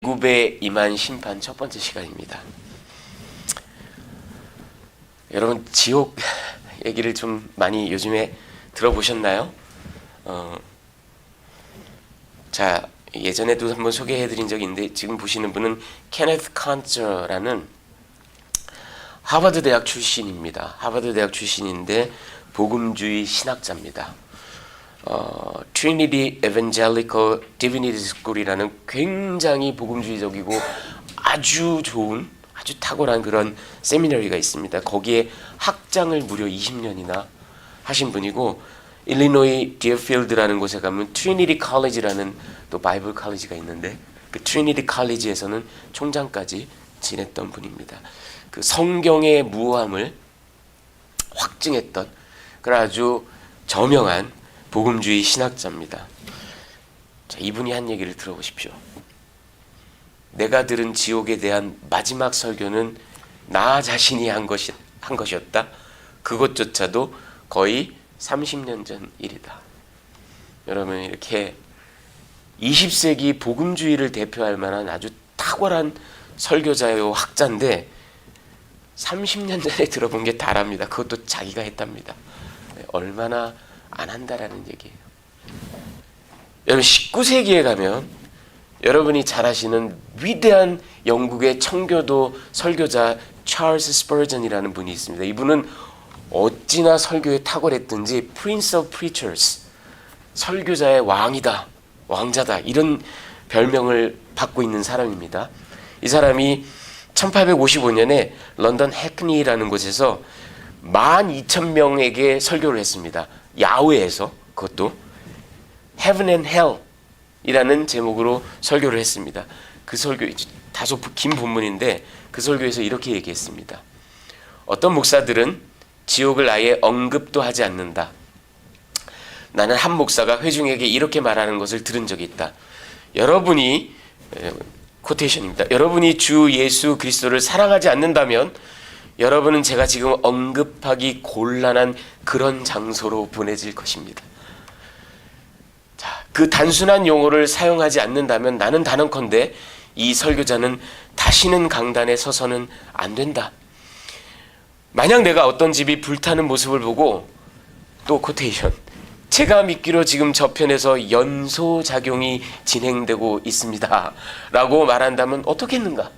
애굽에 임한 심판 첫 번째 시간입니다. 여러분 지옥 얘기를 좀 많이 요즘에 들어보셨나요? 자, 예전에도 한번 소개해드린 적이 있는데 지금 보시는 분은 케네스 칸처라는 하버드 대학 출신입니다. 하버드 대학 출신인데 복음주의 신학자입니다. 트리니티 에반젤리컬 디비니티 스쿨이라는 굉장히 복음주의적이고 아주 좋은 아주 탁월한 그런 세미너리가 있습니다. 거기에 학장을 무려 20년이나 하신 분이고, 일리노이 디어필드라는 곳에 가면 트리니티 컬리지라는 또 바이블 컬리지가 있는데 그 트리니티 컬리지에서는 총장까지 지냈던 분입니다. 그 성경의 무함을 확증했던 그런 아주 저명한 복음주의 신학자입니다. 자, 이분이 한 얘기를 들어보십시오. 내가 들은 지옥에 대한 마지막 설교는 나 자신이 한 것이었다. 그것조차도 거의 30년 전 일이다. 여러분, 이렇게 20세기 복음주의를 대표할 만한 아주 탁월한 설교자요 학자인데 30년 전에 들어본 게 다랍니다. 그것도 자기가 했답니다. 얼마나 안 한다라는 얘기예요. 여러분 19세기에 가면 여러분이 잘 아시는 위대한 영국의 청교도 설교자 찰스 스퍼전이라는 분이 있습니다. 이분은 어찌나 설교에 탁월했든지 Prince of Preachers, 설교자의 왕이다, 왕자다, 이런 별명을 받고 있는 사람입니다. 이 사람이 1855년에 런던 해크니라는 곳에서 12,000명에게 설교를 했습니다. 야외에서. 그것도 Heaven and Hell 이라는 제목으로 설교를 했습니다. 그 설교 다소 긴 본문인데 그 설교에서 이렇게 얘기했습니다. 어떤 목사들은 지옥을 아예 언급도 하지 않는다. 나는 한 목사가 회중에게 이렇게 말하는 것을 들은 적이 있다. 여러분이 코테이션입니다. 여러분이 주 예수 그리스도를 사랑하지 않는다면 여러분은 제가 지금 언급하기 곤란한 그런 장소로 보내질 것입니다. 자, 그 단순한 용어를 사용하지 않는다면 나는 단언컨대 이 설교자는 다시는 강단에 서서는 안 된다. 만약 내가 어떤 집이 불타는 모습을 보고, 또 코테이션, 제가 믿기로 지금 저편에서 연소작용이 진행되고 있습니다 라고 말한다면 어떻겠는가?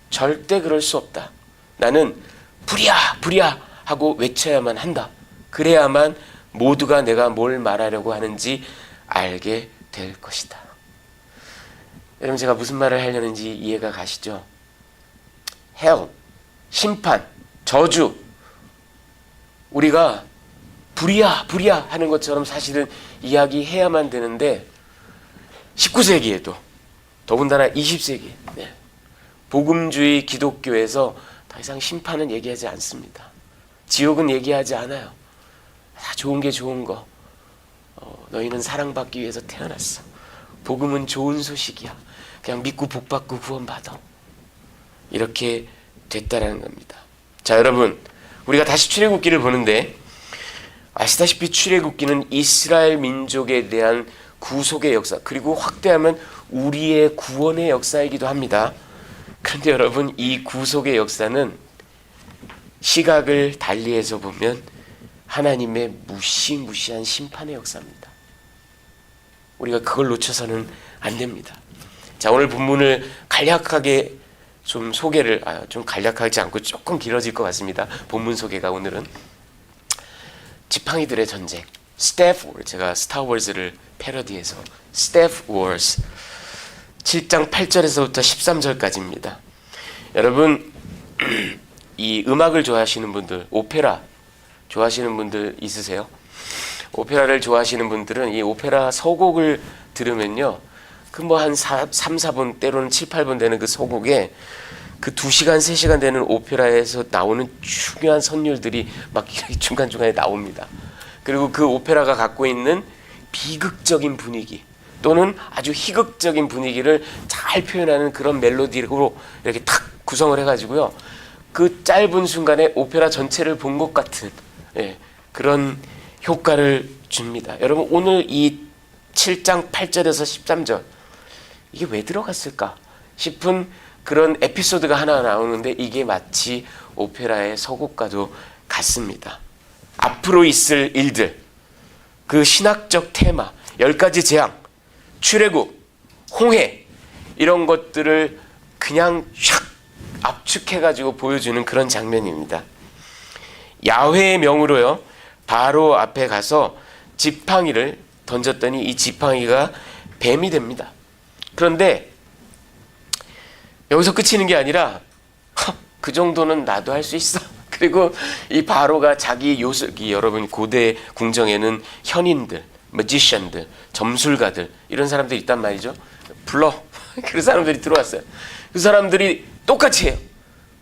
절대 그럴 수 없다. 나는 불이야 불이야 하고 외쳐야만 한다. 그래야만 모두가 내가 뭘 말하려고 하는지 알게 될 것이다. 여러분, 제가 무슨 말을 하려는지 이해가 가시죠? hell, 심판, 저주, 우리가 불이야 불이야 하는 것처럼 사실은 이야기해야만 되는데 19세기에도 더군다나 20세기 복음주의 기독교에서 더 이상 심판은 얘기하지 않습니다. 지옥은 얘기하지 않아요. 다 좋은 게 좋은 거. 너희는 사랑받기 위해서 태어났어. 복음은 좋은 소식이야. 그냥 믿고 복받고 구원받아. 이렇게 됐다라는 겁니다. 자, 여러분, 우리가 다시 출애굽기를 보는데 아시다시피 출애굽기는 이스라엘 민족에 대한 구속의 역사, 그리고 확대하면 우리의 구원의 역사이기도 합니다. 그런데 여러분, 이 구속의 역사는 시각을 달리해서 보면 하나님의 무시무시한 심판의 역사입니다. 우리가 그걸 놓쳐서는 안 됩니다. 자, 오늘 본문을 간략하게 좀 소개를, 좀 간략하지 않고 조금 길어질 것 같습니다. 본문 소개가 오늘은 지팡이들의 전쟁, Staff Wars, 제가 스타워즈를 패러디해서 Staff Wars 7장 8절에서부터 13절까지입니다. 여러분, 이 음악을 좋아하시는 분들, 오페라 좋아하시는 분들 있으세요? 오페라를 좋아하시는 분들은 이 오페라 서곡을 들으면요, 그 뭐 한 3, 4분 때로는 7, 8분 되는 그 서곡에 그 2시간, 3시간 되는 오페라에서 나오는 중요한 선율들이 막 중간중간에 나옵니다. 그리고 그 오페라가 갖고 있는 비극적인 분위기 또는 아주 희극적인 분위기를 잘 표현하는 그런 멜로디로 이렇게 탁 구성을 해가지고요, 그 짧은 순간에 오페라 전체를 본 것 같은 그런 효과를 줍니다. 여러분, 오늘 이 7장 8절에서 13절 이게 왜 들어갔을까? 싶은 그런 에피소드가 하나 나오는데 이게 마치 오페라의 서곡과도 같습니다. 앞으로 있을 일들, 그 신학적 테마, 10가지 재앙, 출애굽, 홍해 이런 것들을 그냥 샥 압축해가지고 보여주는 그런 장면입니다. 야훼의 명으로요, 바로 앞에 가서 지팡이를 던졌더니 이 지팡이가 뱀이 됩니다. 그런데 여기서 그치는 게 아니라 그 정도는 나도 할 수 있어. 그리고 이 바로가 자기 여러분 고대 궁정에는 현인들, 매지션들, 점술가들 이런 사람들이 있단 말이죠. 불러. 그 사람들이 들어왔어요. 그 사람들이 똑같이 해요.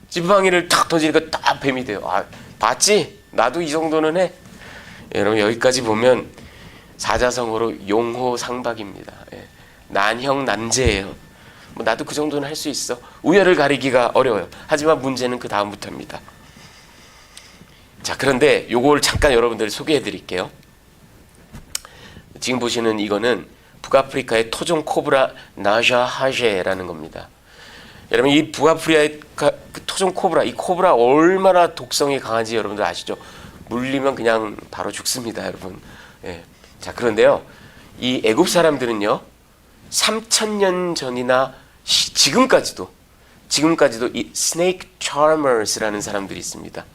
지팡이를 탁 던지니까 딱 뱀이 돼요. 아, 봤지? 나도 이 정도는 해. 여러분 여기까지 보면 사자성어로 용호상박입니다. 예. 난형난제예요. 뭐 나도 그 정도는 할 수 있어. 우열을 가리기가 어려워요. 하지만 문제는 그 다음부터입니다. 자, 그런데 요걸 잠깐 여러분들 소개해 드릴게요. 지금 보시는 이거는 북아프리카의 토종 코브라 나샤하제라는 겁니다. 여러분 이 북아프리카의 토종 코브라, 이 코브라 얼마나 독성이 강한지 여러분들 아시죠? 물리면 그냥 바로 죽습니다, 여러분. 예. 자, 그런데요, 이 애굽 사람들은요, 3,000년 전이나 지금까지도 이 스네이크 차머스라는 사람들이 있습니다.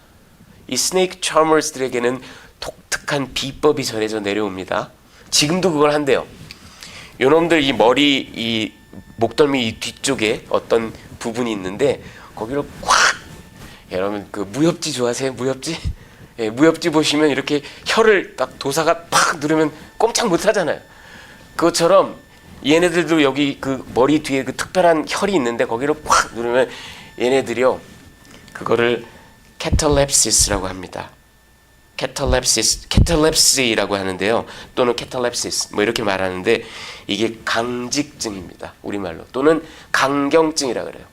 이 스네이크 차머스들에게는 독특한 비법이 전해져 내려옵니다. 지금도 그걸 한대요. 요놈들 이 머리, 이 목덜미 이 뒤쪽에 어떤 부분이 있는데 거기로 콱, 여러분 그 무협지 좋아하세요? 무협지? 예, 무협지 보시면 이렇게 혀를 딱 도사가 팍 누르면 꼼짝 못 하잖아요. 그것처럼 얘네들도 여기 그 머리 뒤에 그 특별한 혈이 있는데 거기로 팍 누르면 얘네들이요, 그거를 캐탈랩시스라고 합니다. 캐탈랩시라고 하는데요, 또는 캐탈랩시스 뭐 이렇게 말하는데 이게 강직증입니다, 우리말로. 또는 강경증이라 그래요.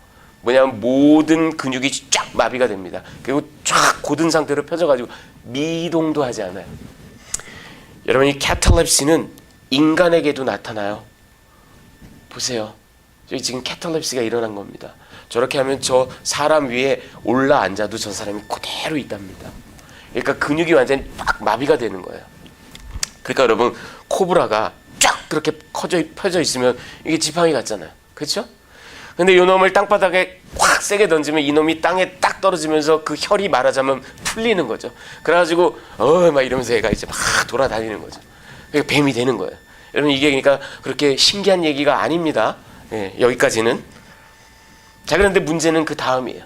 뭐냐면 모든 근육이 쫙 마비가 됩니다. 그리고 쫙 고든 상태로 펴져가지고 미동도 하지 않아요. 여러분 이 캐탈랩시는 인간에게도 나타나요. 보세요. 저기 지금 캐탈랩시가 일어난 겁니다. 저렇게 하면 저 사람 위에 올라 앉아도 저 사람이 그대로 있답니다. 그러니까 근육이 완전히 막 마비가 되는 거예요. 그러니까 여러분 코브라가 쫙 그렇게 펴져 있으면 이게 지팡이 같잖아요. 그렇죠? 근데 이 놈을 땅바닥에 확 세게 던지면 이 놈이 땅에 딱 떨어지면서 그 혈이 말하자면 풀리는 거죠. 그래가지고 막 이러면서 얘가 이제 막 돌아다니는 거죠. 그러니까 뱀이 되는 거예요. 여러분 이게 그러니까 그렇게 신기한 얘기가 아닙니다. 예, 여기까지는. 자, 그런데 문제는 그 다음이에요.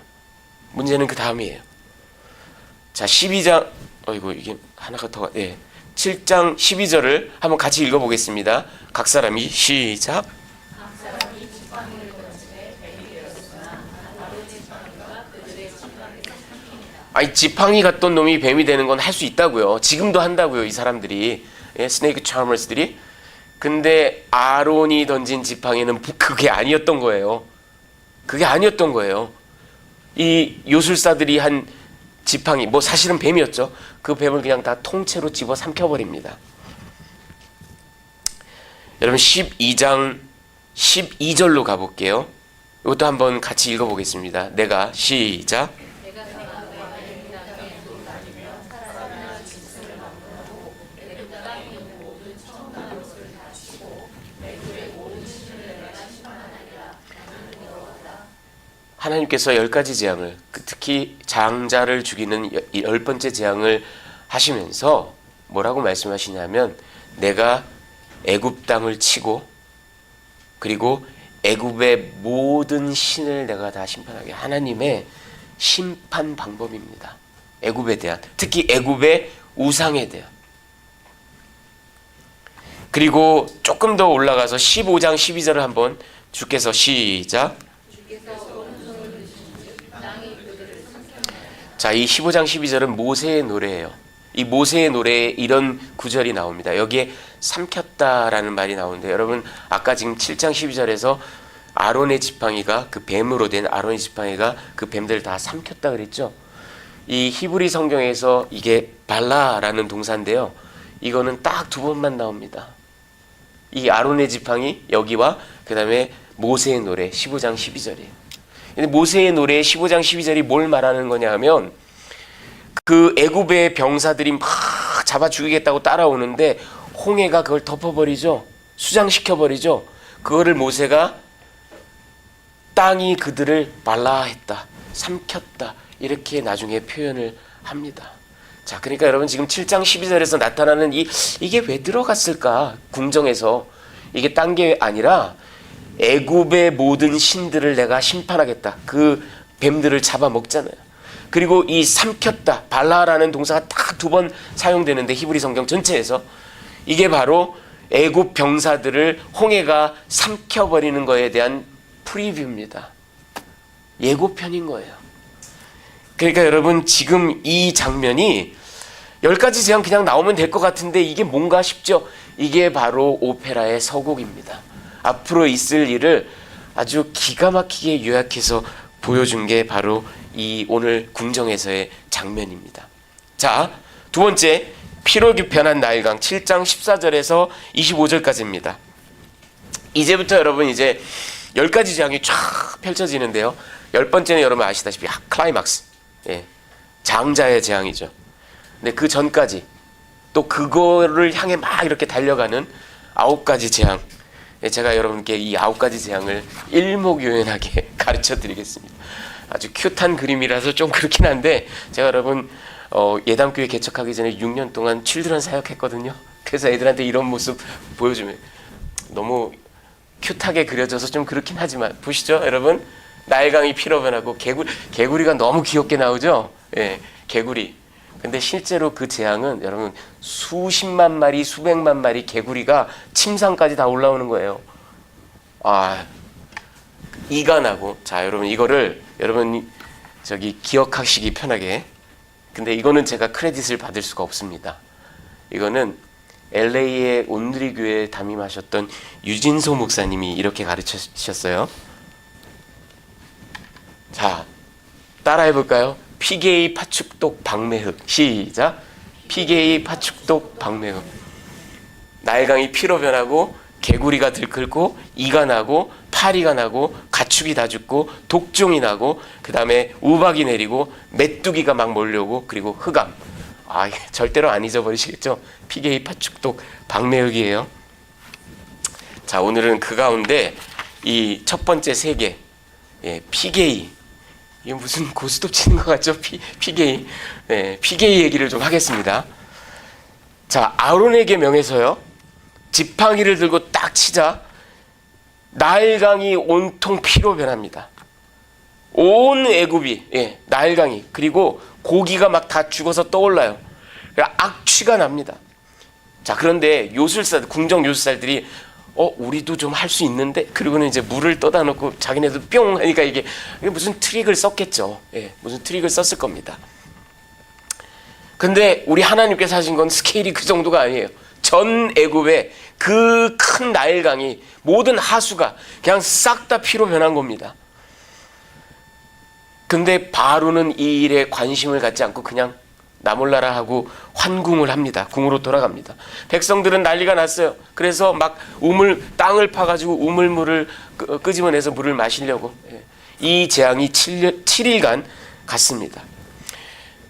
자, 12장 이게 하나가 더 7장 12절을 한번 같이 읽어보겠습니다. 각 사람이 시작. 아니 지팡이 같던 놈이 뱀이 되는 건 할 수 있다고요. 지금도 한다고요, 이 사람들이. 스네이크 차머스들이. 근데 아론이 던진 지팡이는 그게 아니었던 거예요. 이 요술사들이 한 지팡이, 뭐 사실은 뱀이었죠. 그 뱀을 그냥 다 통째로 집어 삼켜버립니다. 여러분 12장 12절로 가볼게요. 이것도 한번 같이 읽어보겠습니다. 내가 시작. 하나님께서 10가지 재앙을, 특히 장자를 죽이는 10번째 재앙을 하시면서 뭐라고 말씀하시냐면 내가 애굽 땅을 치고 그리고 애굽의 모든 신을 내가 다 심판하게, 하나님의 심판 방법입니다. 애굽에 대한, 특히 애굽의 우상에 대한. 그리고 조금 더 올라가서 15장 12절을 한번 주께서 시작. 자, 이 15장 12절은 모세의 노래예요. 이 모세의 노래에 이런 구절이 나옵니다. 여기에 삼켰다라는 말이 나오는데, 여러분 아까 지금 7장 12절에서 아론의 지팡이가, 그 뱀으로 된 아론의 지팡이가 그 뱀들을 다 삼켰다 그랬죠. 이 히브리 성경에서 이게 발라라는 동사인데요, 이거는 딱 2번만 나옵니다. 이 아론의 지팡이 여기와 그 다음에 모세의 노래 15장 12절이에요. 근데 모세의 노래 15장 12절이 뭘 말하는 거냐 하면 그 애굽의 병사들이 막 잡아 죽이겠다고 따라오는데 홍해가 그걸 덮어버리죠. 수장시켜버리죠. 그거를 모세가 땅이 그들을 말라했다, 삼켰다, 이렇게 나중에 표현을 합니다. 자, 그러니까 여러분 지금 7장 12절에서 나타나는 이게 왜 들어갔을까? 궁정에서 이게 딴 게 아니라 애굽의 모든 신들을 내가 심판하겠다. 그 뱀들을 잡아먹잖아요. 그리고 이 삼켰다, 발라라는 동사가 딱 2번 사용되는데 히브리 성경 전체에서 이게 바로 애굽 병사들을 홍해가 삼켜버리는 거에 대한 프리뷰입니다. 예고편인 거예요. 그러니까 여러분 지금 이 장면이 10가지 재앙 그냥 나오면 될 것 같은데 이게 뭔가 싶죠? 이게 바로 오페라의 서곡입니다. 앞으로 있을 일을 아주 기가 막히게 요약해서 보여준 게 바로 이 오늘 궁정에서의 장면입니다. 자, 두 번째, 피로 변한 나일강 7장 14절에서 25절까지입니다. 이제부터 여러분 이제 10가지 재앙이 쫙 펼쳐지는데요. 10번째는 여러분 아시다시피 클라이막스, 장자의 재앙이죠. 근데 그 전까지 또 그거를 향해 막 이렇게 달려가는 9가지 재앙, 제가 여러분께 이 9가지 재앙을 일목요연하게 가르쳐 드리겠습니다. 아주 큐트한 그림이라서 좀 그렇긴 한데 제가 여러분 예담교회 개척하기 전에 6년 동안 칠드런 사역했거든요. 그래서 애들한테 이런 모습 보여주면 너무 큐트하게 그려져서 좀 그렇긴 하지만 보시죠 여러분, 나일강이 피로 변하고 개구리가 너무 귀엽게 나오죠. 개구리. 근데 실제로 그 재앙은 여러분 수십만 마리 수백만 마리 개구리가 침상까지 다 올라오는 거예요. 이가 나고. 자, 여러분 이거를 여러분 기억하시기 편하게. 근데 이거는 제가 크레딧을 받을 수가 없습니다. 이거는 LA의 온누리 교회에 담임하셨던 유진소 목사님이 이렇게 가르치셨어요. 자, 따라해 볼까요? 피게이 파축독 박매흑. 시작. 피게이 파축독 박매흑. 나일강이 피로 변하고 개구리가 들끓고 이가 나고 파리가 나고 가축이 다 죽고 독종이 나고 그 다음에 우박이 내리고 메뚜기가 막 몰려오고 그리고 흑암. 절대로 안 잊어버리시겠죠? 피게이 파축독 박매흑이에요. 자, 오늘은 그 가운데 이 첫 번째 3개, 피게이. 이게 무슨 고스톱 치는 것 같죠? 피게이. 피게이 얘기를 좀 하겠습니다. 자, 아론에게 명해서요. 지팡이를 들고 딱 치자 나일강이 온통 피로 변합니다. 온 애굽이, 나일강이, 그리고 고기가 막 다 죽어서 떠올라요. 악취가 납니다. 자, 그런데 요술사들, 궁정 요술사들이 우리도 좀 할 수 있는데, 그리고는 이제 물을 떠다 놓고 자기네도 뿅 하니까 이게 무슨 트릭을 썼겠죠. 무슨 트릭을 썼을 겁니다. 근데 우리 하나님께서 하신 건 스케일이 그 정도가 아니에요. 전 애굽의 그 큰 나일강이 모든 하수가 그냥 싹 다 피로 변한 겁니다. 근데 바로는 이 일에 관심을 갖지 않고 그냥 나 몰라라 하고 환궁을 합니다. 궁으로 돌아갑니다. 백성들은 난리가 났어요. 그래서 막 땅을 파가지고 우물물을 끄집어내서 물을 마시려고. 이 재앙이 7일간 갔습니다.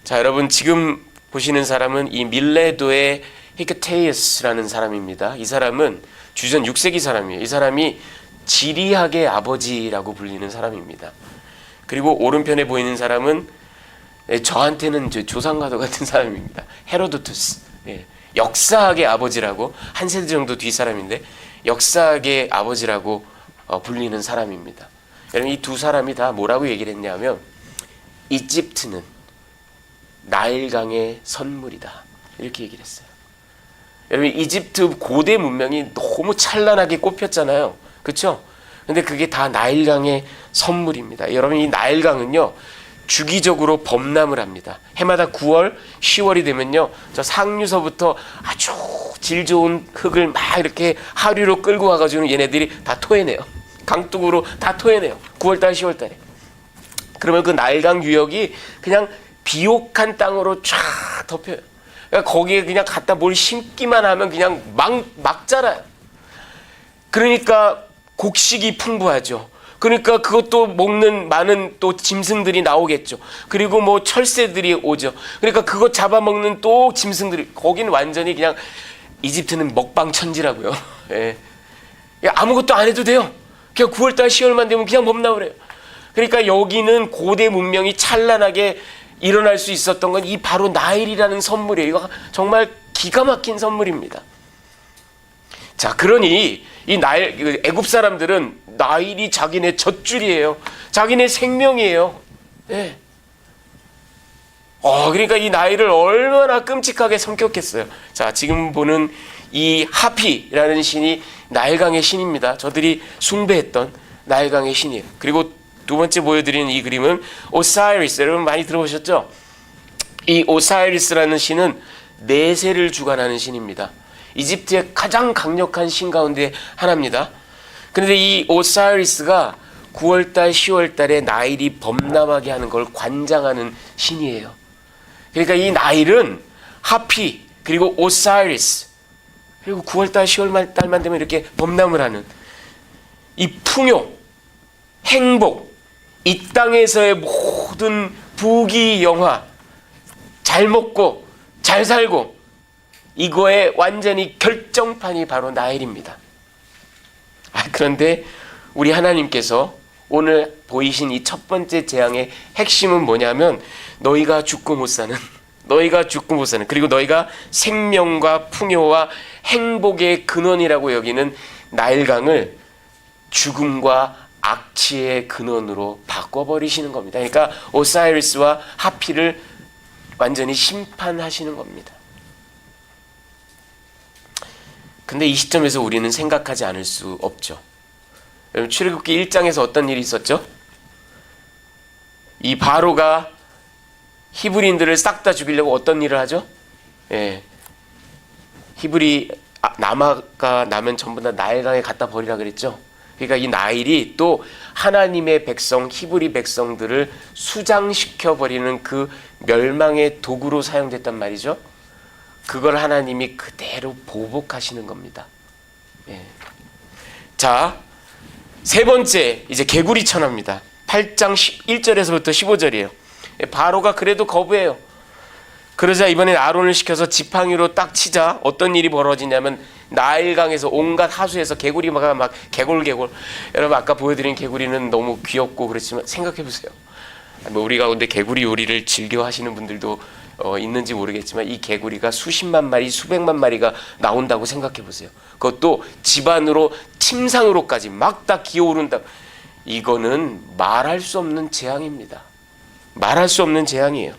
자, 여러분 지금 보시는 사람은 이 밀레도의 히크테이어스라는 사람입니다. 이 사람은 주전 6세기 사람이에요. 이 사람이 지리학의 아버지라고 불리는 사람입니다. 그리고 오른편에 보이는 사람은 저한테는 조상과도 같은 사람입니다. 헤로도투스. 역사학의 아버지라고, 한 세대 정도 뒤 사람인데 역사학의 아버지라고 불리는 사람입니다. 여러분 이 두 사람이 다 뭐라고 얘기를 했냐면 이집트는 나일강의 선물이다, 이렇게 얘기를 했어요. 여러분 이집트 고대 문명이 너무 찬란하게 꽃폈잖아요. 그렇죠? 근데 그게 다 나일강의 선물입니다. 여러분 이 나일강은요 주기적으로 범람을 합니다. 해마다 9월, 10월이 되면요 저 상류서부터 아주 질 좋은 흙을 막 이렇게 하류로 끌고 와가지고 얘네들이 다 토해내요. 강둑으로 다 토해내요. 9월달, 10월달에. 그러면 그 나일강 유역이 그냥 비옥한 땅으로 쫙 덮여요. 그러니까 거기에 그냥 갖다 뭘 심기만 하면 그냥 막 자라요. 그러니까 곡식이 풍부하죠. 그러니까 그것도 먹는 많은 또 짐승들이 나오겠죠. 그리고 뭐 철새들이 오죠. 그러니까 그것 잡아먹는 또 짐승들이, 거기는 완전히 그냥 이집트는 먹방 천지라고요. 예. 아무것도 안 해도 돼요. 그냥 9월달 10월만 되면 그냥 먹나 그래요. 그러니까 여기는 고대 문명이 찬란하게 일어날 수 있었던 건 이 바로 나일이라는 선물이에요. 이거 정말 기가 막힌 선물입니다. 자, 그러니 이 나일, 애굽 사람들은 나일이 자기네 젖줄이에요. 자기네 생명이에요. 예. 그러니까 이 나일을 얼마나 끔찍하게 섬겼겠어요. 자, 지금 보는 이 하피라는 신이 나일강의 신입니다. 저들이 숭배했던 나일강의 신이에요. 그리고 두 번째 보여드리는 이 그림은 오사이리스, 여러분 많이 들어보셨죠? 이 오사이리스라는 신은 내세를 주관하는 신입니다. 이집트의 가장 강력한 신 가운데 하나입니다. 그런데 이 오사이리스가 9월달, 10월달에 나일이 범람하게 하는 걸 관장하는 신이에요. 그러니까 이 나일은 하피, 그리고 오사이리스, 그리고 9월달, 10월달만 되면 이렇게 범람을 하는 이 풍요, 행복, 이 땅에서의 모든 부귀 영화, 잘 먹고 잘 살고, 이거의 완전히 결정판이 바로 나일입니다. 그런데 우리 하나님께서 오늘 보이신 이 첫 번째 재앙의 핵심은 뭐냐면, 너희가 죽고 못 사는, 그리고 너희가 생명과 풍요와 행복의 근원이라고 여기는 나일강을 죽음과 악취의 근원으로 바꿔버리시는 겁니다. 그러니까 오사이리스와 하피를 완전히 심판하시는 겁니다. 근데 이 시점에서 우리는 생각하지 않을 수 없죠. 여러분, 출애굽기 1장에서 어떤 일이 있었죠? 이 바로가 히브리인들을 싹 다 죽이려고 어떤 일을 하죠? 예. 히브리 남아가 나면 전부 다 나일강에 갖다 버리라 그랬죠. 그러니까 이 나일이 또 하나님의 백성, 히브리 백성들을 수장시켜 버리는 그 멸망의 도구로 사용됐단 말이죠. 그걸 하나님이 그대로 보복하시는 겁니다. 예. 자, 세 번째, 이제 개구리 천하입니다. 8장 1절에서부터 15절이에요. 바로가 그래도 거부해요. 그러자 이번엔 아론을 시켜서 지팡이로 딱 치자 어떤 일이 벌어지냐면, 나일강에서 온갖 하수에서 개구리가 막 개골개골. 여러분, 아까 보여드린 개구리는 너무 귀엽고 그렇지만 생각해 보세요. 뭐 우리 가운데 개구리 요리를 즐겨 하시는 분들도 있는지 모르겠지만, 이 개구리가 수십만 마리, 수백만 마리가 나온다고 생각해 보세요. 그것도 집안으로 침상으로까지 막 다 기어오른다. 이거는 말할 수 없는 재앙입니다. 말할 수 없는 재앙이에요.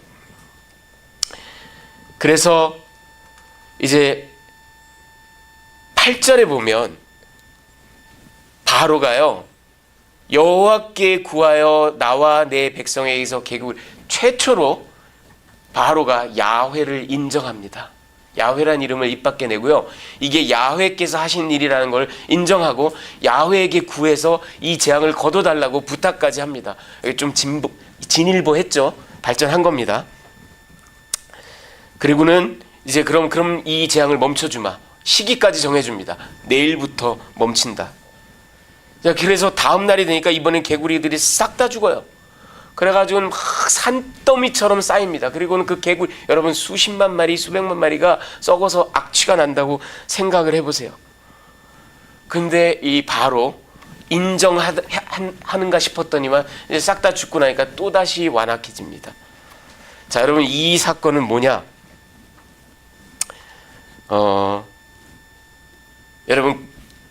그래서 이제 8절에 보면 바로가요, 여호와께 구하여 나와 내 백성에게서 개구리, 최초로 바로가 야훼를 인정합니다. 야훼란 이름을 입 밖에 내고요, 이게 야훼께서 하신 일이라는 걸 인정하고 야훼에게 구해서 이 재앙을 거둬달라고 부탁까지 합니다. 좀 진일보했죠. 발전한 겁니다. 그리고는 이제 그럼 이 재앙을 멈춰주마, 시기까지 정해줍니다. 내일부터 멈춘다. 그래서 다음 날이 되니까 이번엔 개구리들이 싹 다 죽어요. 그래가지고 막 산더미처럼 쌓입니다. 그리고는 그 개구리, 여러분, 수십만 마리, 수백만 마리가 썩어서 악취가 난다고 생각을 해보세요. 근데 이 바로 인정하는가 싶었더니만 이제 싹 다 죽고 나니까 또다시 완악해집니다. 자, 여러분, 이 사건은 뭐냐? 여러분,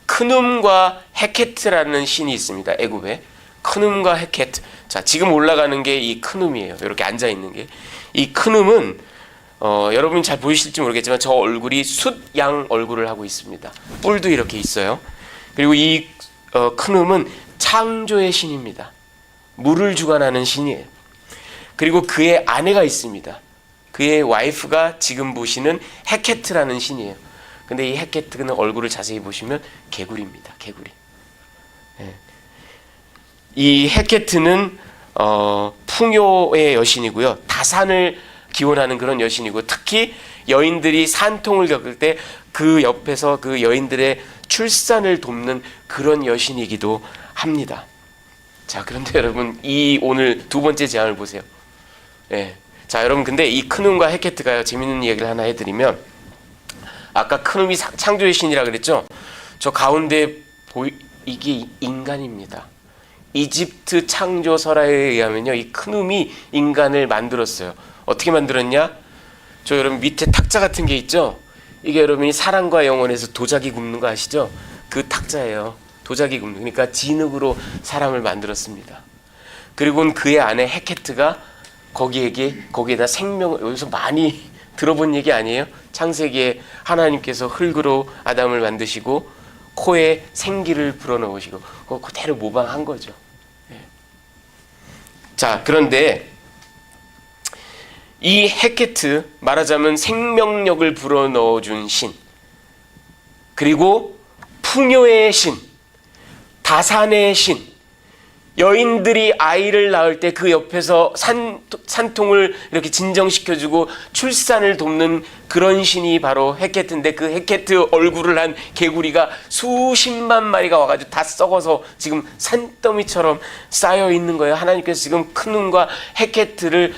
크눔과 헤케트라는 신이 있습니다. 애굽에 크눔과 헤케트. 자, 지금 올라가는 게 이 크눔이에요. 이렇게 앉아 있는 게. 이 크눔은 여러분이 잘 보이실지 모르겠지만 저 얼굴이 숫양 얼굴을 하고 있습니다. 뿔도 이렇게 있어요. 그리고 이 크눔은 창조의 신입니다. 물을 주관하는 신이에요. 그리고 그의 아내가 있습니다. 그의 와이프가 지금 보시는 헤케트라는 신이에요. 근데 이 헤케트는 얼굴을 자세히 보시면 개구리입니다. 개구리. 예. 이 헤케트는 풍요의 여신이고요, 다산을 기원하는 그런 여신이고, 특히 여인들이 산통을 겪을 때 그 옆에서 그 여인들의 출산을 돕는 그런 여신이기도 합니다. 자, 그런데 여러분, 이 오늘 두 번째 제안을 보세요. 예. 자, 여러분, 근데 이 크눔과 헤케트가요, 재밌는 이야기를 하나 해드리면, 아까 크눔이 창조의 신이라 그랬죠? 저 가운데 이게 인간입니다. 이집트 창조 설화에 의하면요, 이 크눔이 인간을 만들었어요. 어떻게 만들었냐? 저 여러분 밑에 탁자 같은 게 있죠? 이게 여러분이 사랑과 영혼에서 도자기 굽는 거 아시죠? 그 탁자예요. 도자기 굽는. 그러니까 진흙으로 사람을 만들었습니다. 그리고는 그의 아내 헤케트가 거기에다 생명을, 여기서 많이 들어본 얘기 아니에요? 창세기에 하나님께서 흙으로 아담을 만드시고 코에 생기를 불어넣으시고 그대로 모방한 거죠. 예. 자, 그런데 이 헤케트, 말하자면 생명력을 불어넣어준 신, 그리고 풍요의 신, 다산의 신, 여인들이 아이를 낳을 때 그 옆에서 산통을 이렇게 진정시켜주고 출산을 돕는 그런 신이 바로 헤케트인데, 그 헤케트 얼굴을 한 개구리가 수십만 마리가 와가지고 다 썩어서 지금 산더미처럼 쌓여 있는 거예요. 하나님께서 지금 크눔과 헤케트를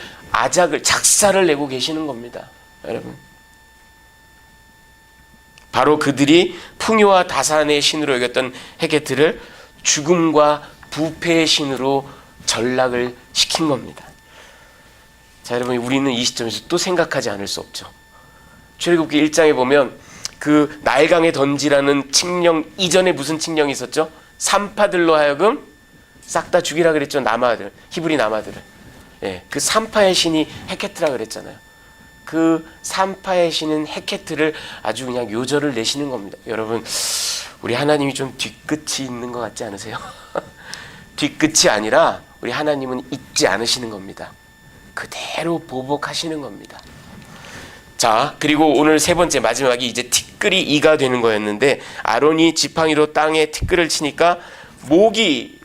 작사를 내고 계시는 겁니다, 여러분. 바로 그들이 풍요와 다산의 신으로 여겼던 헤케트를 죽음과 부패의 신으로 전락을 시킨 겁니다. 자, 여러분, 우리는 이 시점에서 또 생각하지 않을 수 없죠. 출애굽기 1장에 보면 그 나일강에 던지라는 칙령 이전에 무슨 칙령이 있었죠? 산파들로 하여금 싹 다 죽이라 그랬죠. 남아들, 히브리 남아들을. 예, 그 산파의 신이 헤케트라 그랬잖아요. 그 산파의 신은 헤케트를 아주 그냥 요절을 내시는 겁니다. 여러분, 우리 하나님이 좀 뒤끝이 있는 것 같지 않으세요? 뒤끝이 아니라 우리 하나님은 잊지 않으시는 겁니다. 그대로 보복하시는 겁니다. 자, 그리고 오늘 세 번째 마지막이 이제 티끌이 이가 되는 거였는데, 아론이 지팡이로 땅에 티끌을 치니까 목이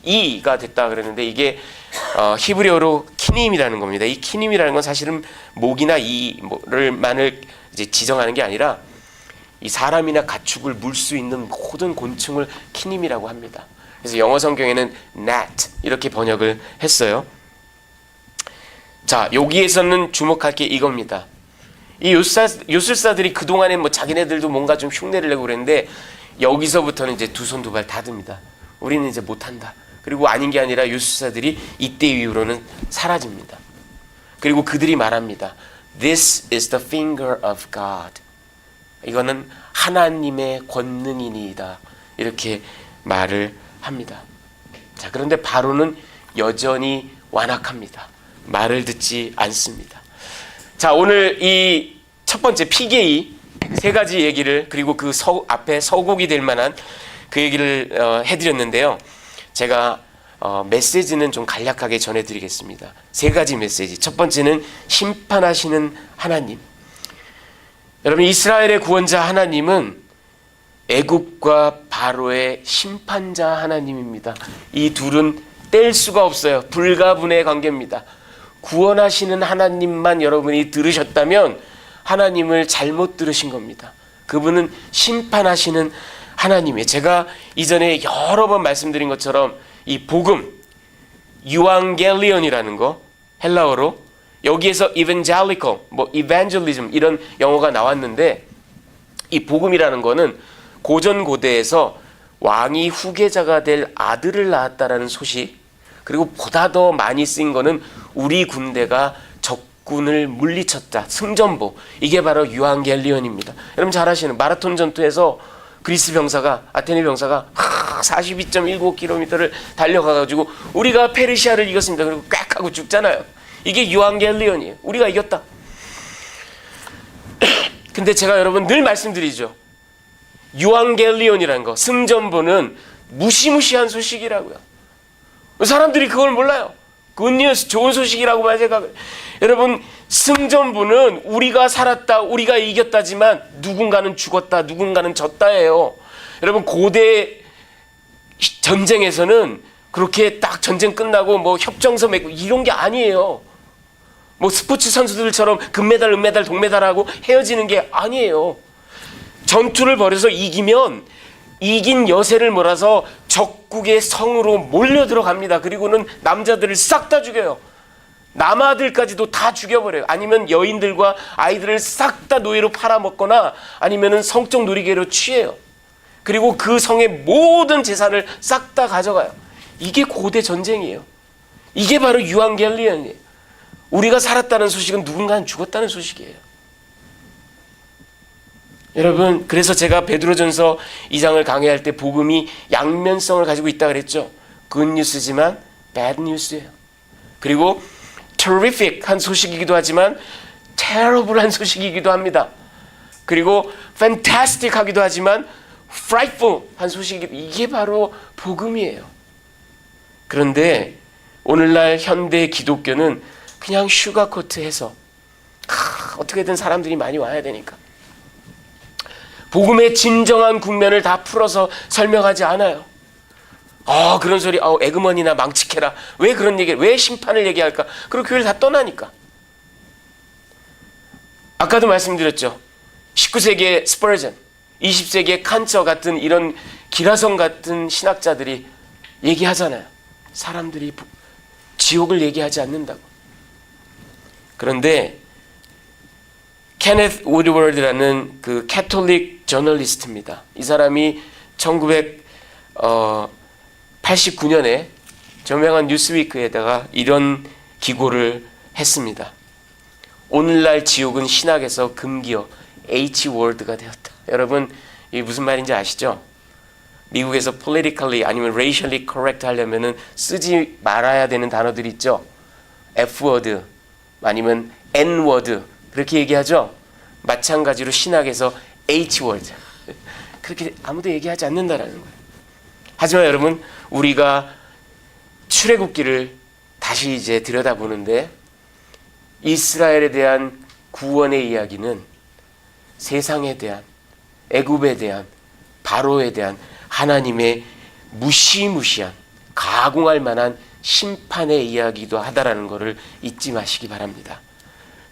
이가 됐다 그랬는데, 이게 히브리어로 키님이라는 겁니다. 이 키님이라는 건 사실은 목이나 이를만을 이제 지정하는 게 아니라 이 사람이나 가축을 물 수 있는 모든 곤충을 키님이라고 합니다. 그래서 영어 성경에는 gnat 이렇게 번역을 했어요. 자, 여기에서는 주목할 게 이겁니다. 이 요술사들이 그동안에 자기네들도 뭔가 좀 흉내를 내고 그랬는데, 여기서부터는 이제 두 손 두 발 다 듭니다. 우리는 이제 못한다. 그리고 아닌 게 아니라 요술사들이 이때 이후로는 사라집니다. 그리고 그들이 말합니다. This is the finger of God. 이거는 하나님의 권능이니이다. 이렇게 말을 합니다. 자, 그런데 바로는 여전히 완악합니다. 말을 듣지 않습니다. 자, 오늘 이 첫 번째 피게이 세 가지 얘기를, 그리고 그 앞에 서곡이 될 만한 그 얘기를 해드렸는데요. 제가 메시지는 좀 간략하게 전해드리겠습니다. 세 가지 메시지. 첫 번째는 심판하시는 하나님. 여러분, 이스라엘의 구원자 하나님은 애굽과 바로의 심판자 하나님입니다. 이 둘은 뗄 수가 없어요. 불가분의 관계입니다. 구원하시는 하나님만 여러분이 들으셨다면 하나님을 잘못 들으신 겁니다. 그분은 심판하시는 하나님이에요. 제가 이전에 여러 번 말씀드린 것처럼 이 복음, 유앙겔리온이라는 거, 헬라어로 여기에서 evangelical, evangelism 이런 영어가 나왔는데, 이 복음이라는 거는 고전고대에서 왕이 후계자가 될 아들을 낳았다라는 소식, 그리고 보다 더 많이 쓰인 거는 우리 군대가 적군을 물리쳤다, 승전보. 이게 바로 유앙겔리온입니다. 여러분 잘 아시는 마라톤 전투에서 그리스 병사가, 아테네 병사가 42.19km를 달려가가지고 우리가 페르시아를 이겼습니다. 그리고 꽉 하고 죽잖아요. 이게 유앙겔리온이에요. 우리가 이겼다. 근데 제가 여러분 늘 말씀드리죠. 유앙겔리온이라는 거, 승전보는 무시무시한 소식이라고요. 사람들이 그걸 몰라요. 굿뉴스, 좋은 소식이라고만 생각해요. 여러분, 승전보는 우리가 살았다, 우리가 이겼다지만 누군가는 죽었다, 누군가는 졌다예요. 여러분, 고대 전쟁에서는 그렇게 딱 전쟁 끝나고 협정서 맺고 이런 게 아니에요. 스포츠 선수들처럼 금메달, 은메달, 동메달하고 헤어지는 게 아니에요. 전투를 벌여서 이기면 이긴 여세를 몰아서 적국의 성으로 몰려 들어갑니다. 그리고는 남자들을 싹 다 죽여요. 남아들까지도 다 죽여버려요. 아니면 여인들과 아이들을 싹 다 노예로 팔아먹거나 아니면은 성적 놀이개로 취해요. 그리고 그 성의 모든 재산을 싹 다 가져가요. 이게 고대 전쟁이에요. 이게 바로 유앙겔리온이에요. 우리가 살았다는 소식은 누군가는 죽었다는 소식이에요. 여러분, 그래서 제가 베드로전서 2장을 강의할 때 복음이 양면성을 가지고 있다 그랬죠. good news지만 bad news예요. 그리고 terrific한 소식이기도 하지만 terrible한 소식이기도 합니다. 그리고 fantastic하기도 하지만 frightful한 소식이기도, 이게 바로 복음이에요. 그런데 오늘날 현대 기독교는 그냥 슈가코트해서 어떻게든 사람들이 많이 와야 되니까 복음의 진정한 국면을 다 풀어서 설명하지 않아요. 그런 소리, 에그머니나 망치케라. 왜 그런 얘기를, 왜 심판을 얘기할까? 그리고 교회를 다 떠나니까. 아까도 말씀드렸죠. 19세기의 스퍼전, 20세기의 칸처 같은 이런 기라성 같은 신학자들이 얘기하잖아요. 사람들이 지옥을 얘기하지 않는다고. 그런데 케네스 우드워드라는 그 캐톨릭 저널리스트입니다. 이 사람이 1989년에 저명한 뉴스위크에다가 이런 기고를 했습니다. 오늘날 지옥은 신학에서 금기어 H워드가 되었다. 여러분, 이게 무슨 말인지 아시죠? 미국에서 politically 아니면 racially correct 하려면은 쓰지 말아야 되는 단어들이 있죠. F워드 아니면 N워드 그렇게 얘기하죠. 마찬가지로 신학에서 H워드 그렇게 아무도 얘기하지 않는다라는 거예요. 하지만 여러분, 우리가 출애굽기를 다시 이제 들여다보는데 이스라엘에 대한 구원의 이야기는 세상에 대한, 애굽에 대한, 바로에 대한 하나님의 무시무시한, 가공할 만한 심판의 이야기도 하다라는 것을 잊지 마시기 바랍니다.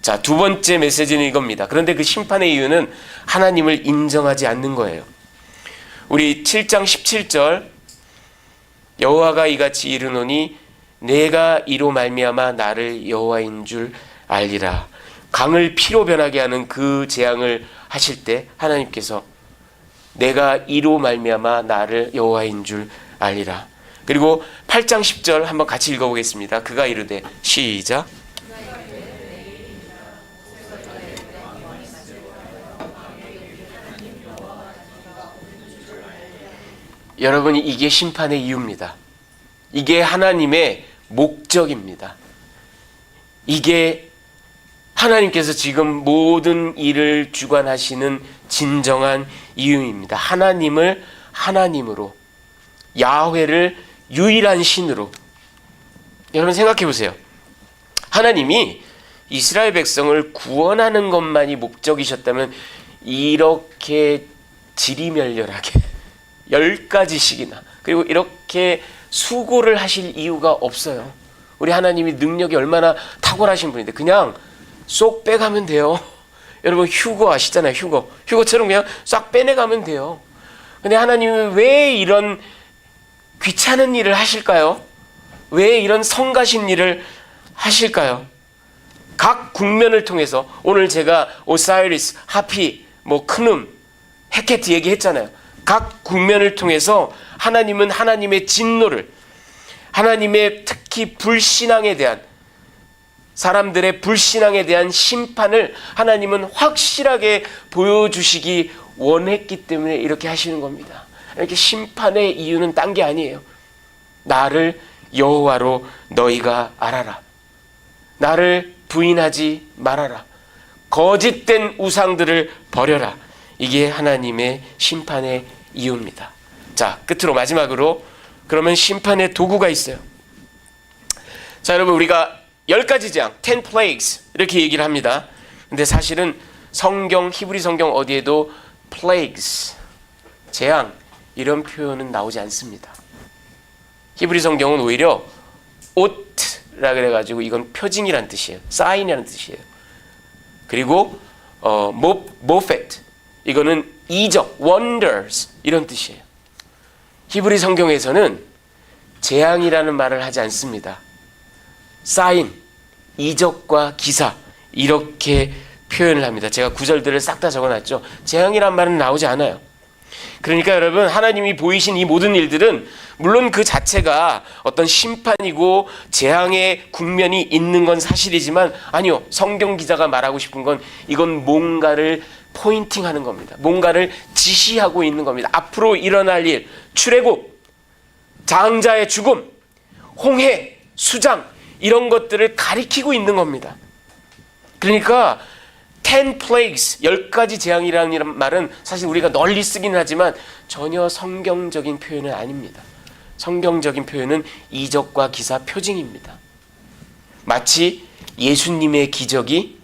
자, 두 번째 메시지는 이겁니다. 그런데 그 심판의 이유는 하나님을 인정하지 않는 거예요. 우리 7장 17절, 여호와가 이같이 이르노니 내가 이로 말미암아 나를 여호와인 줄 알리라. 강을 피로 변하게 하는 그 재앙을 하실 때 하나님께서 내가 이로 말미암아 나를 여호와인 줄 알리라. 그리고 8장 10절 한번 같이 읽어보겠습니다. 그가 이르되, 시작. 여러분, 이게 심판의 이유입니다. 이게 하나님의 목적입니다. 이게 하나님께서 지금 모든 일을 주관하시는 진정한 이유입니다. 하나님을 하나님으로, 야훼를 유일한 신으로. 여러분 생각해 보세요. 하나님이 이스라엘 백성을 구원하는 것만이 목적이셨다면 이렇게 지리멸렬하게 10가지씩이나 그리고 이렇게 수고를 하실 이유가 없어요. 우리 하나님이 능력이 얼마나 탁월하신 분인데 그냥 쏙 빼가면 돼요. 여러분 휴거 아시잖아요. 휴거처럼 그냥 싹 빼내가면 돼요. 근데 하나님은 왜 이런 귀찮은 일을 하실까요? 왜 이런 성가신 일을 하실까요? 각 국면을 통해서 오늘 제가 오사이리스, 하피, 크눔, 헤케트 얘기했잖아요. 각 국면을 통해서 하나님은 하나님의 진노를, 하나님의 특히 불신앙에 대한, 사람들의 불신앙에 대한 심판을 하나님은 확실하게 보여주시기 원했기 때문에 이렇게 하시는 겁니다. 이렇게 심판의 이유는 딴 게 아니에요. 나를 여호와로 너희가 알아라. 나를 부인하지 말아라. 거짓된 우상들을 버려라. 이게 하나님의 심판의 이유입니다. 자, 끝으로 마지막으로 그러면 심판의 도구가 있어요. 자, 여러분 우리가 10가지 재앙, 10 plagues 이렇게 얘기를 합니다. 근데 사실은 성경, 히브리 성경 어디에도 plagues, 재앙 이런 표현은 나오지 않습니다. 히브리 성경은 오히려 옷라 그래가지고 이건 표징이라는 뜻이에요. 사인이라는 뜻이에요. 그리고 모펫 이거는 이적, wonders 이런 뜻이에요. 히브리 성경에서는 재앙이라는 말을 하지 않습니다. 사인, 이적과 기사 이렇게 표현을 합니다. 제가 구절들을 싹 다 적어놨죠. 재앙이란 말은 나오지 않아요. 그러니까 여러분, 하나님이 보이신 이 모든 일들은 물론 그 자체가 어떤 심판이고 재앙의 국면이 있는 건 사실이지만, 아니요, 성경 기자가 말하고 싶은 건 이건 뭔가를 포인팅하는 겁니다. 뭔가를 지시하고 있는 겁니다. 앞으로 일어날 일, 출애굽, 장자의 죽음, 홍해, 수장 이런 것들을 가리키고 있는 겁니다. 그러니까 10 plagues, 10가지 재앙이라는 말은 사실 우리가 널리 쓰기는 하지만 전혀 성경적인 표현은 아닙니다. 성경적인 표현은 이적과 기사 표징입니다. 마치 예수님의 기적이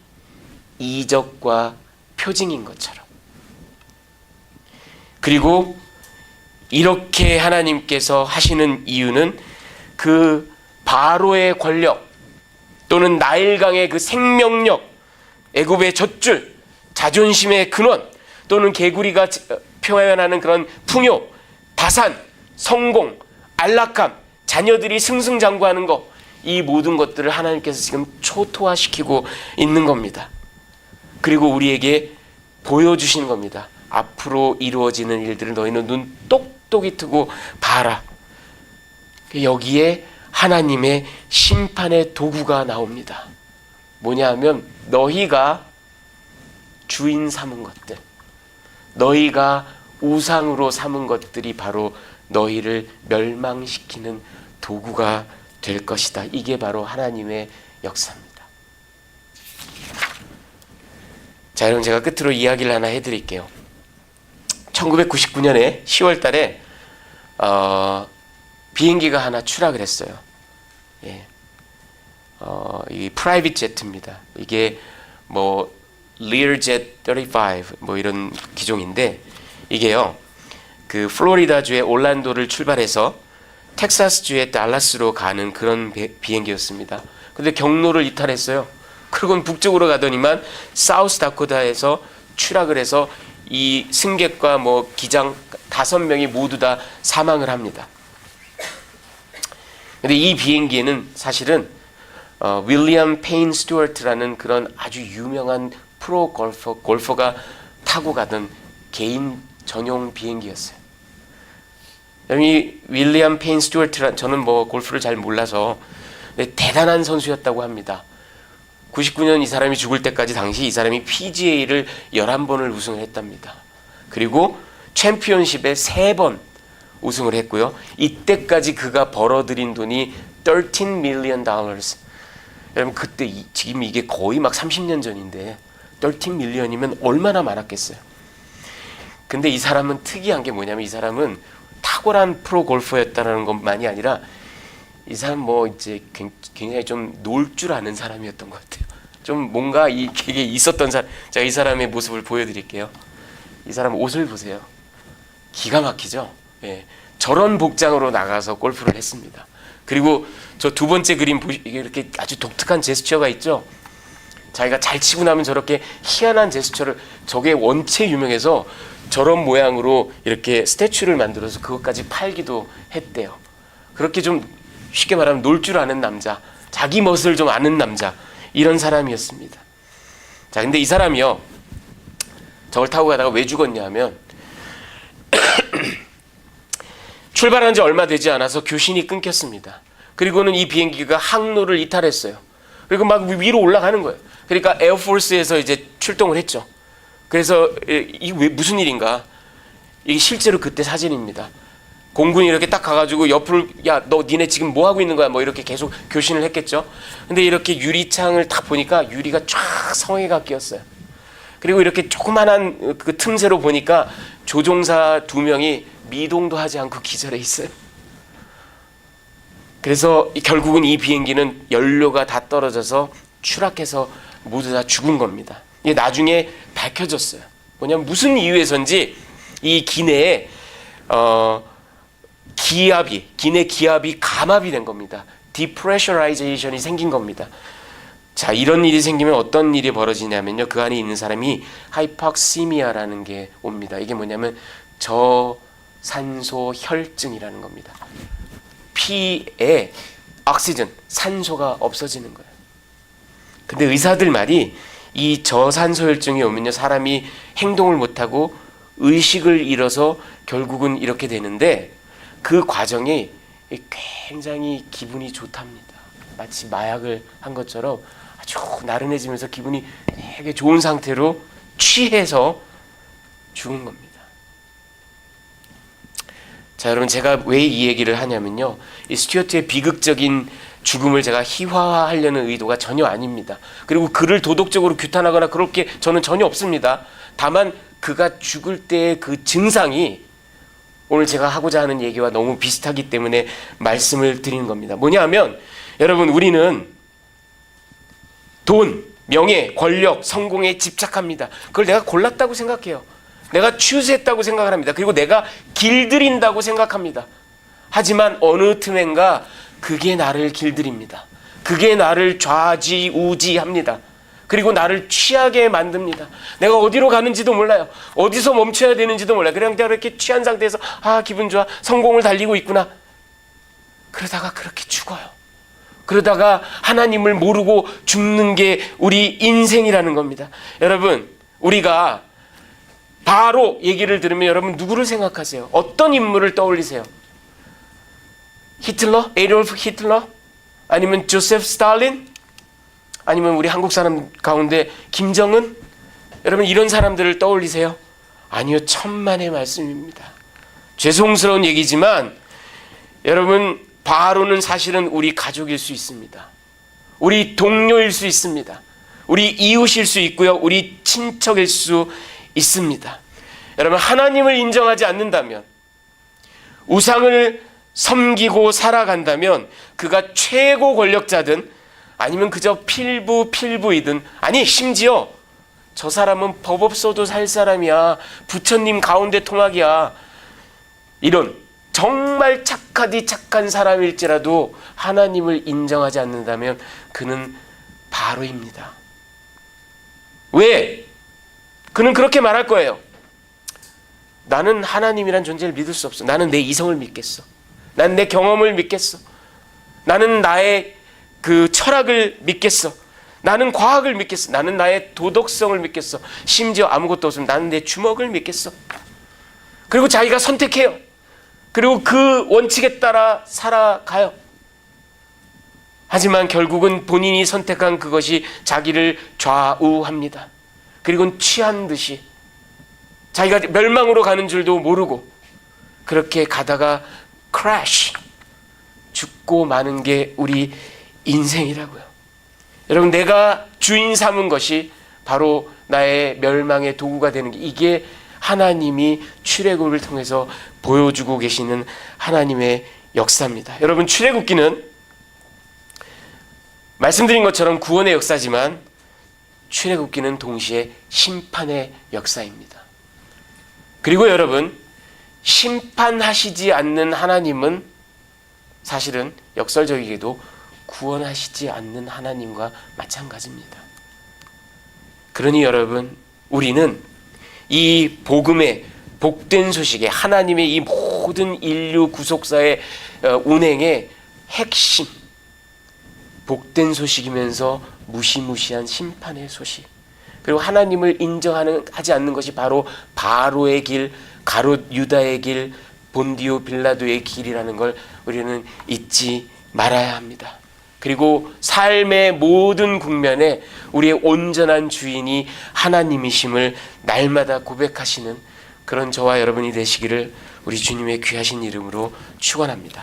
이적과 표징인 것처럼. 그리고 이렇게 하나님께서 하시는 이유는 그 바로의 권력 또는 나일강의 그 생명력, 애굽의 젖줄, 자존심의 근원, 또는 개구리가 표현하는 그런 풍요, 다산, 성공, 안락함, 자녀들이 승승장구하는 것, 이 모든 것들을 하나님께서 지금 초토화시키고 있는 겁니다. 그리고 우리에게 보여주시는 겁니다. 앞으로 이루어지는 일들을 너희는 눈 똑똑히 뜨고 봐라. 여기에 하나님의 심판의 도구가 나옵니다. 뭐냐 하면 너희가 주인 삼은 것들, 너희가 우상으로 삼은 것들이 바로 너희를 멸망시키는 도구가 될 것이다. 이게 바로 하나님의 역사입니다. 자, 여러분, 제가 끝으로 이야기를 하나 해드릴게요. 1999년에 10월 달에 비행기가 하나 추락을 했어요. 예. 이 프라이빗 제트입니다. 이게 뭐 Learjet 35 뭐 이런 기종인데, 이게요 그 플로리다주의 올란도를 출발해서 텍사스주의 달라스로 가는 그런 비행기였습니다. 근데 경로를 이탈했어요. 그리고는 북쪽으로 가더니만 사우스 다코타에서 추락을 해서 이 승객과 뭐 기장 5명이 모두 다 사망을 합니다. 근데 이 비행기에는 사실은 윌리엄 페인 스튜어트라는 그런 아주 유명한 프로 골퍼가 타고 가던 개인 전용 비행기였어요. 이 윌리엄 페인 스튜어트란, 저는 뭐 골프를 잘 몰라서 대단한 선수였다고 합니다. 99년 이 사람이 죽을 때까지 당시 이 사람이 PGA를 11번을 우승을 했답니다. 그리고 챔피언십에 3번 우승을 했고요. 이때까지 그가 벌어들인 돈이 $13 million. 여러분, 그때 지금 이게 거의 막 30년 전인데 13 밀리언이면 얼마나 많았겠어요. 근데 이 사람은 특이한 게 뭐냐면, 이 사람은 탁월한 프로 골퍼였다는 것만이 아니라 이 사람 뭐 이제 굉장히 좀 놀 줄 아는 사람이었던 것 같아요. 좀 뭔가 이게 있었던 사람. 제가 이 사람의 모습을 보여드릴게요. 이 사람 옷을 보세요. 기가 막히죠. 예, 저런 복장으로 나가서 골프를 했습니다. 그리고 저 두 번째 그림 이게 이렇게 아주 독특한 제스처가 있죠. 자기가 잘 치고 나면 저렇게 희한한 제스처를, 저게 원체 유명해서 저런 모양으로 이렇게 스태츄를 만들어서 그것까지 팔기도 했대요. 그렇게 좀 쉽게 말하면 놀 줄 아는 남자, 자기 멋을 좀 아는 남자, 이런 사람이었습니다. 자, 근데 이 사람이요, 저걸 타고 가다가 왜 죽었냐 하면 출발한 지 얼마 되지 않아서 교신이 끊겼습니다. 그리고는 이 비행기가 항로를 이탈했어요. 그리고 막 위로 올라가는 거예요. 그러니까 에어포스에서 이제 출동을 했죠. 그래서 이게 왜 무슨 일인가? 이게 실제로 그때 사진입니다. 공군이 이렇게 딱 가가지고 옆으로, 야, 너 니네 지금 뭐 하고 있는 거야? 뭐 이렇게 계속 교신을 했겠죠. 근데 이렇게 유리창을 딱 보니까 유리가 쫙 성에가 끼었어요. 그리고 이렇게 조그만한 그 틈새로 보니까 조종사 2명이 미동도 하지 않고 기절해 있어요. 그래서 결국은 이 비행기는 연료가 다 떨어져서 추락해서 모두 다 죽은 겁니다. 이게 나중에 밝혀졌어요. 뭐냐면 무슨 이유에서인지 이 기내에 기내 기압이 감압이 된 겁니다. 디프레셔라이제이션이 생긴 겁니다. 자, 이런 일이 생기면 어떤 일이 벌어지냐면요, 그 안에 있는 사람이 하이팍시미아라는 게 옵니다. 이게 뭐냐면 저산소 혈증이라는 겁니다. 피에 옥시전, 산소가 없어지는 거예요. 근데 의사들 말이 이 저산소 혈증이 오면요, 사람이 행동을 못하고 의식을 잃어서 결국은 이렇게 되는데, 그 과정이 굉장히 기분이 좋답니다. 마치 마약을 한 것처럼 아주 나른해지면서 기분이 되게 좋은 상태로 취해서 죽은 겁니다. 자, 여러분, 제가 왜 이 얘기를 하냐면요, 이 스튜어트의 비극적인 죽음을 제가 희화화하려는 의도가 전혀 아닙니다. 그리고 그를 도덕적으로 규탄하거나 그럴 게 저는 전혀 없습니다. 다만 그가 죽을 때의 그 증상이 오늘 제가 하고자 하는 얘기와 너무 비슷하기 때문에 말씀을 드리는 겁니다. 뭐냐 하면, 여러분, 우리는 돈, 명예, 권력, 성공에 집착합니다. 그걸 내가 골랐다고 생각해요. 내가 추스했다고 생각을 합니다. 그리고 내가 길들인다고 생각합니다. 하지만 어느 틈엔가 그게 나를 길들입니다. 그게 나를 좌지우지합니다. 그리고 나를 취하게 만듭니다. 내가 어디로 가는지도 몰라요. 어디서 멈춰야 되는지도 몰라요. 그냥 이렇게 취한 상태에서 기분 좋아, 성공을 달리고 있구나. 그러다가 그렇게 죽어요. 그러다가 하나님을 모르고 죽는 게 우리 인생이라는 겁니다. 여러분, 우리가 바로 얘기를 들으면 여러분 누구를 생각하세요? 어떤 인물을 떠올리세요? 히틀러? 에돌프 히틀러? 아니면 조세프 스탈린? 아니면 우리 한국 사람 가운데 김정은? 여러분, 이런 사람들을 떠올리세요? 아니요, 천만의 말씀입니다. 죄송스러운 얘기지만 여러분, 바로는 사실은 우리 가족일 수 있습니다. 우리 동료일 수 있습니다. 우리 이웃일 수 있고요, 우리 친척일 수 있습니다. 여러분, 하나님을 인정하지 않는다면, 우상을 섬기고 살아간다면, 그가 최고 권력자든 아니면 그저 필부이든, 아니 심지어 저 사람은 법 없어도 살 사람이야, 부처님 가운데 통학이야, 이런 정말 착하디 착한 사람일지라도 하나님을 인정하지 않는다면 그는 바로입니다. 왜? 그는 그렇게 말할 거예요. 나는 하나님이란 존재를 믿을 수 없어. 나는 내 이성을 믿겠어. 난 내 경험을 믿겠어. 나는 나의 그 철학을 믿겠어. 나는 과학을 믿겠어. 나는 나의 도덕성을 믿겠어. 심지어 아무것도 없으면 나는 내 주먹을 믿겠어. 그리고 자기가 선택해요. 그리고 그 원칙에 따라 살아가요. 하지만 결국은 본인이 선택한 그것이 자기를 좌우합니다. 그리고는 취한 듯이 자기가 멸망으로 가는 줄도 모르고 그렇게 가다가 크래쉬, 죽고 마는 게 우리 인생이라고요. 여러분, 내가 주인 삼은 것이 바로 나의 멸망의 도구가 되는 게, 이게 하나님이 출애굽을 통해서 보여주고 계시는 하나님의 역사입니다. 여러분, 출애굽기는 말씀드린 것처럼 구원의 역사지만 출애굽기는 동시에 심판의 역사입니다. 그리고 여러분, 심판하시지 않는 하나님은 사실은 역설적이게도 구원하시지 않는 하나님과 마찬가지입니다. 그러니 여러분, 우리는 이 복음의 복된 소식에, 하나님의 이 모든 인류 구속사의 운행의 핵심, 복된 소식이면서 무시무시한 심판의 소식, 그리고 하나님을 인정하지 않는 것이 바로 바로의 길, 가롯 유다의 길, 본디오 빌라도의 길이라는 걸 우리는 잊지 말아야 합니다. 그리고 삶의 모든 국면에 우리의 온전한 주인이 하나님이심을 날마다 고백하시는 그런 저와 여러분이 되시기를 우리 주님의 귀하신 이름으로 축원합니다.